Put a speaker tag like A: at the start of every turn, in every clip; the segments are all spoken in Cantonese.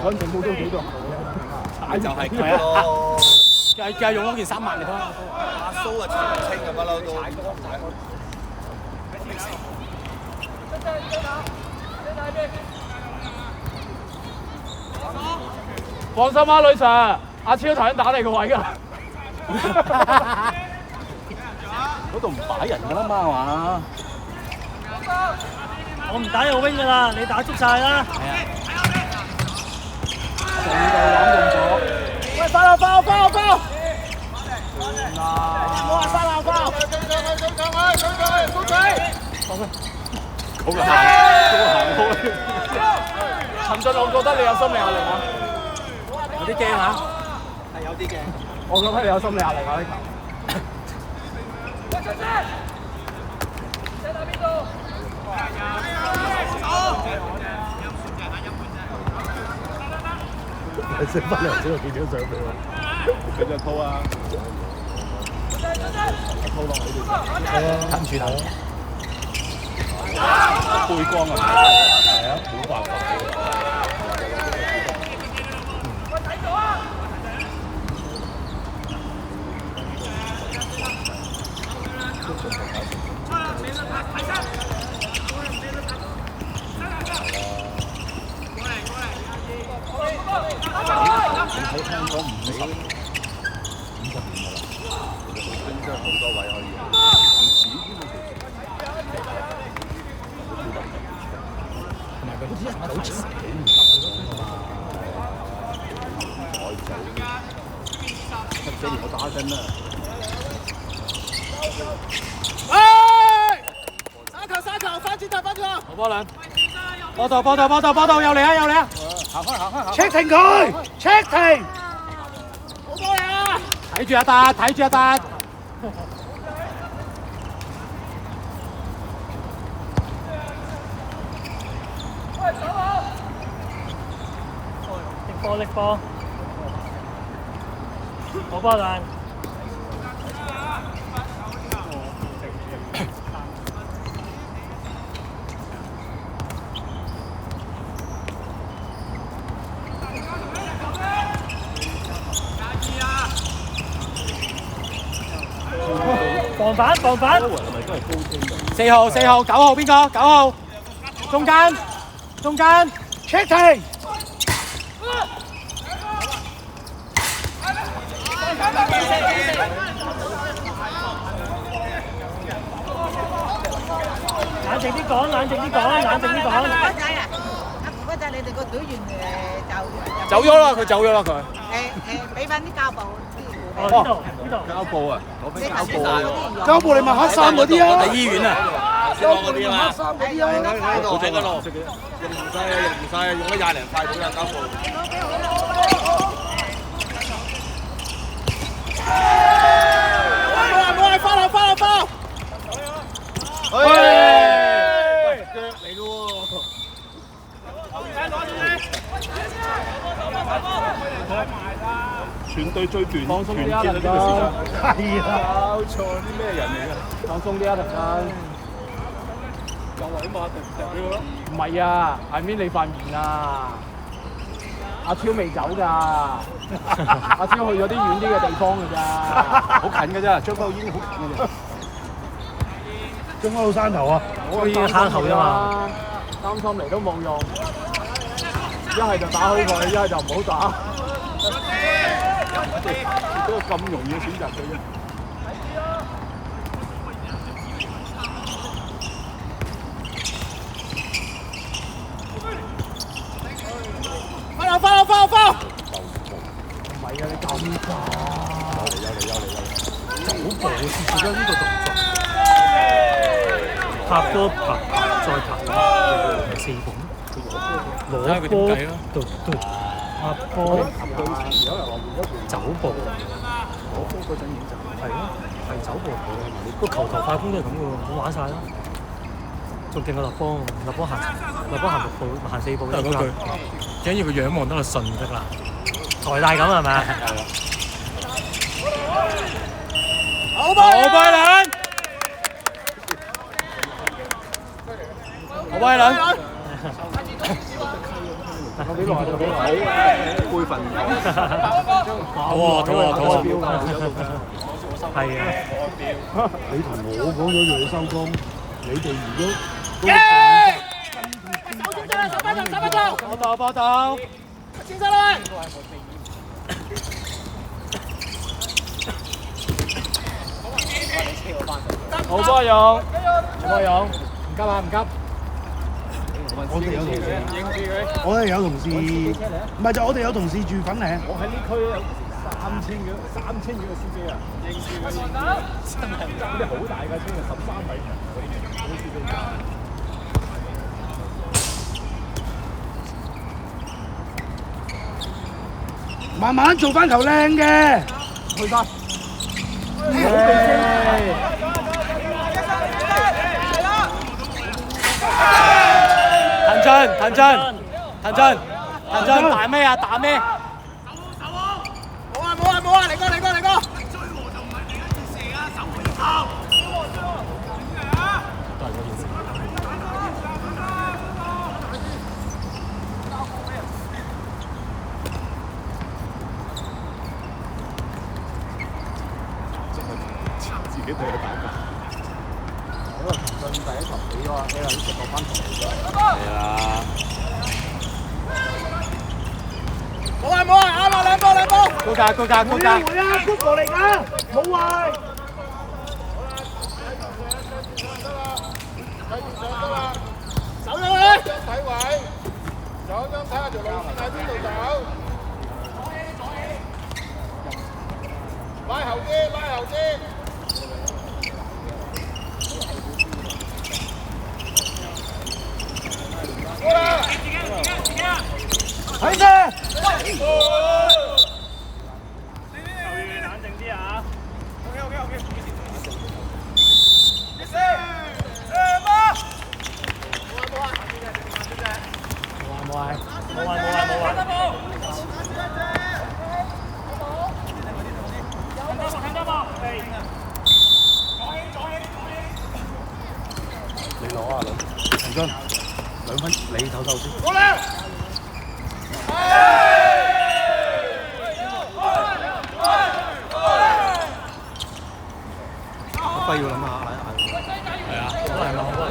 A: 反正冇咗幾多，
B: 就係佢咯。
A: 繼續用嗰件衫抹嚟睇。
B: 阿蘇啊，長青咁不嬲都。
A: 放心啦，女 Sir， 阿超頭先打你個位㗎。
B: 嗰度唔擺人㗎啦嘛，係嘛？
C: 我唔打又 wing 㗎啦，你打足晒啦。
A: 係啊。仲夠攬中咗。喂，翻啦！冇話翻啦，翻！
B: 嗰個行開。
A: 陳俊，我覺得你有心理壓力啊！有啲驚嚇。
B: 係有啲驚。
A: 我覺得你有心理壓力啊！呢球。
D: 你食翻嚟先，我見張相俾我。
B: 俾張鋪啊！鋪落你哋。
A: 近住頭。
B: 背光啊！係啊，冇辦法。喺香港50年㗎啦，真係好多位可以用，唔止添啊！
A: 同埋佢好似197幾唔得㗎嘛，
B: 再走，14年我打緊啦。
A: 三球，翻轉頭！好波兩，波頭，有嚟啊！
B: 行開
A: check 停佢 ，check 停，好波嚟啊！睇住一達。
C: 力波，好波爛。防反。
A: 4號、9號邊個？9號，中間 check 停。
C: 冷靜啲講。
E: 阿仔，你哋個隊員
A: 走咗啦，佢。
E: 俾翻啲膠布。
C: 呢度。
B: 膠布啊，攞俾膠布啊！
A: 膠布你問黑衫嗰啲啊？
B: 喺醫院啊！
A: 膠布你問黑衫嗰啲啊？
B: 好正啊！用唔晒，用咗20零塊到啦膠布。
A: 冇人翻啦！
B: 腳嚟咯喎！全隊最團結啊！呢個時間係啊！搞錯啲咩人嚟㗎？
A: 放鬆啲啊，陳生。
B: 又係馬迪俾我咯。
A: 唔係啊，I mean你塊面啊！阿超未走㗎，阿超去咗啲遠啲嘅地方㗎咋，
B: 好近㗎咋，將軍澳已經好近㗎咋。
D: 將軍澳山頭啊！
C: 我已經坑頭啫嘛。
A: 擔心嚟都冇用，一係就打開佢，一係就唔好打。
B: 都咁容易嘅選擇嘅啫。
A: 翻！唔係啊，你咁㗎？
B: 有嚟。
C: 走步試咗呢個動作，拍多拍，再拍，4步。攞波對，拍波，走步。
B: 我波嗰陣已經走。
C: 係咯，係走步。個球快攻都係咁嘅喎，我玩晒啦。仲勁過立波行6步，行4步。都係嗰句，緊要個樣望得佢順得啦。台大咁係咪？
A: 好拜倫！仲幾耐？仲幾耐？
B: 輩份
C: 係啊，
D: 你同我講咗要收工，你哋如果
C: 報道，
A: 先生啦！好波用，好波用，唔急啊，唔急。
D: 我哋有同事，我哋有同事，唔係就我哋有同事住粉嶺。
A: 我喺呢區有3000幾個司機啊，認住佢真係爭啲好大架車啊，13米長嗰啲司機。
D: 慢慢做翻球靚嘅，
A: 去翻。騰進，打咩啊？打咩？冇啊！嚟哥！
C: 都係嗰件事。
B: 自己對佢打架。
A: 嗰個騰訊第一球俾咗啊，你又要直落翻球嚟㗎。
B: 係啊。
A: 冇啊！啱啊！兩波！高價！
D: 會啊，高過嚟㗎，冇壞。
A: 走咗佢！
F: 睇位，有張睇下條路線喺邊度走。拉後啲。過啦！
D: 睇啫。
C: 冇啊！
D: 你攞啊，陳俊，2分，你唞先。
F: 過啦！
D: 阿輝要諗下，
C: 係啊，好啊。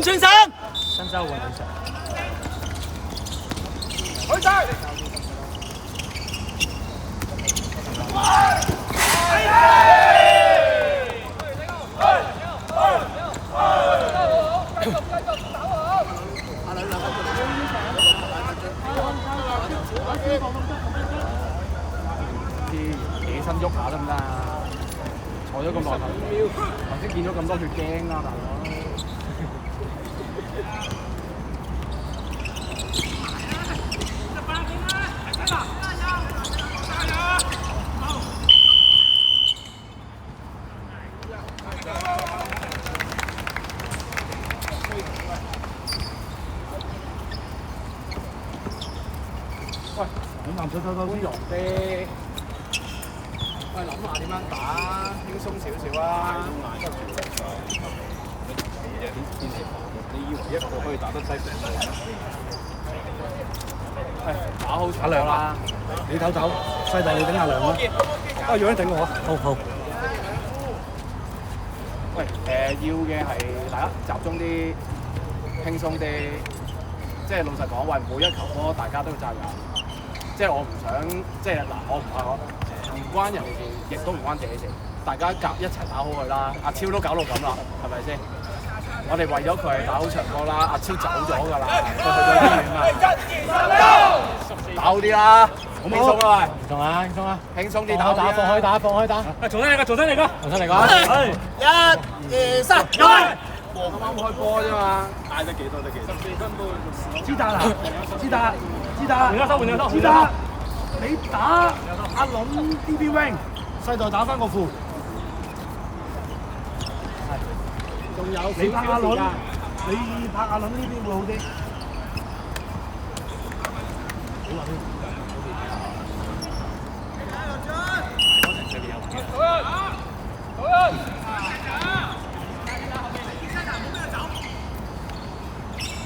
A: 轉身！
C: 新州運動場。
F: 去晒！
A: 起身喐下得唔得啊？坐咗咁耐頭先見咗咁多血驚啊，大佬！喂，
D: 飲啖水唞
A: 寬
D: 先。
A: 容啲。喂，諗下點樣打，輕鬆少少啊！
B: 你以為一個可以打得低成個？
A: 係打好場啦！
D: 你唞，細弟你頂下涼啦。啊，有人頂我啊！
C: 好。
A: 喂，要嘅係大家集中啲，輕鬆啲。即係老實講，喂，每一球波大家都有責任。即係我唔想，即係嗱，我唔係我。唔關人哋事，亦都唔關自己事，大家夾一齊打好佢啦。阿超都搞到咁啦，係咪先？我哋為咗佢打好場波啦。阿超走咗㗎啦，佢去咗醫院啦。打好啲啦，輕鬆啦，輕鬆啲打，放開打。
C: 重新嚟個。
A: 係1、2、3，啱啱開波啫嘛。
B: 嗌得幾多得幾多？14分都
D: 知達啦，知達，
C: 換咗收。
D: 知達，你打阿倫 DB Wing， 細代打翻個副。
A: 仲有
D: 你打阿倫，你你拍阿倫呢邊會好啲。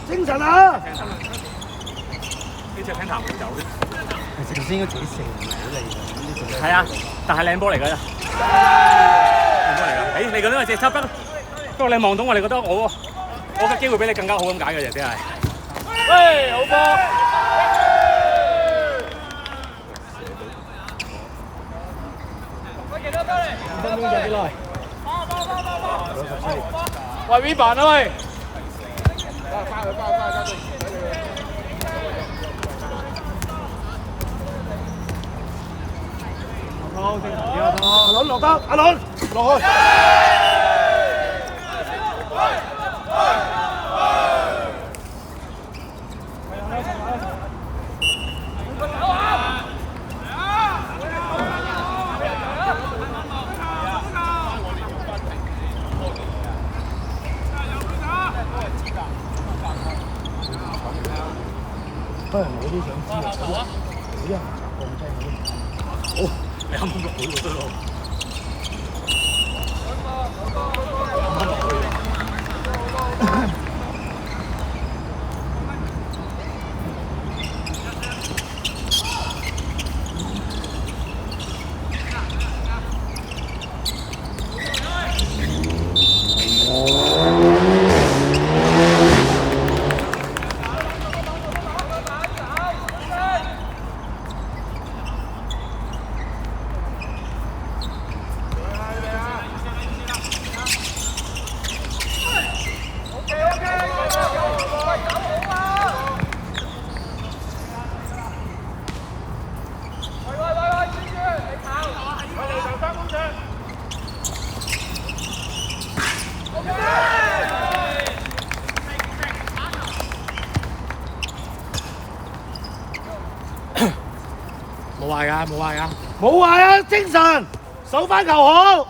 D: 精神啊！
C: 呢隻聽談唔走嘅。
D: 其實頭先應該自己射唔到你嘅，
C: 係啊，但係靚波嚟㗎咋。靚波嚟㗎。誒，你覺得係隻抽不過你望到我，你覺得我嘅機會比你更加好咁解嘅啫，真係。喂，好波！5
D: 分鐘就幾耐？
A: 喂 V 版啊喂！
D: 阿倫落得，阿倫落去。不過我都想知啊，好人降低我。
C: 你啱啱落去就得咯。冇壞㗎，冇壞㗎。
D: 冇壞啊！精神，守翻球好。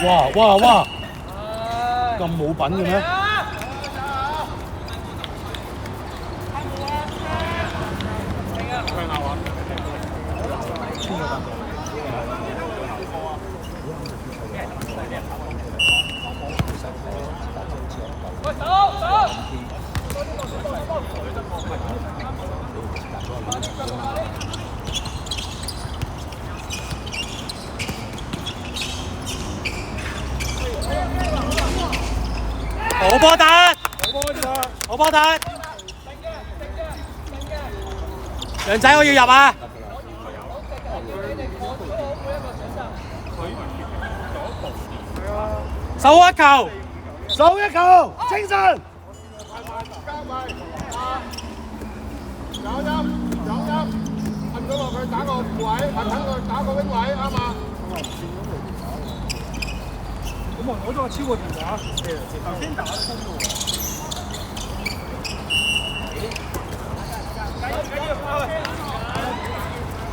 D: 哇哇哇！咁冇品嘅咩？
C: 好波達，好波達，梁仔我要入啊！守一球，
D: 守一球，精神。
F: 有音，摁咗落去打個副位，摁等佢打個 wing 位，啱嘛？咁我攞咗個超過電話，頭先打得通喎。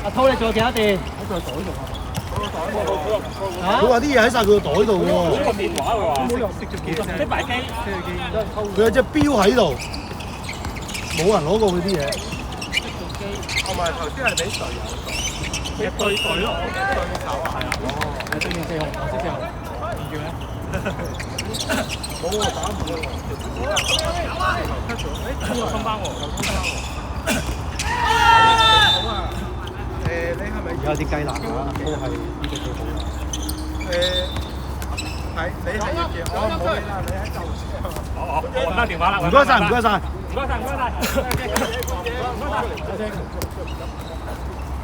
C: 阿滔你仲有幾多電？
D: 喺佢個袋度啊！佢話啲嘢喺晒佢個袋度喎。
C: 個電話佢話。冇用，熄埋機。
D: 佢有隻錶喺度，冇人攞過佢啲嘢。
F: 同埋頭先係俾隊友做，
C: 一對隊咯，
F: 對手係啊。
C: 係正面四號，黃色四號，唔叫咩？
F: 冇喎，打唔到喎。
C: 有啊，松班喎，有松班喎。
F: 好啊。你係咪？
D: 有啲雞肋啊，都係呢隻最好啦。
F: 係你係要嘅，我冇啦，你喺舊時啊。
C: 我揾翻電話啦。
D: 唔該晒，唔該晒。
C: 唔該晒，唔該晒。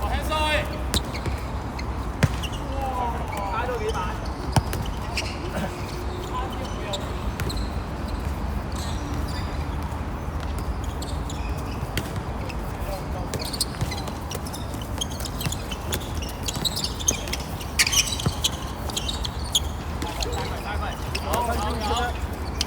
C: 輕衰。打到幾晚？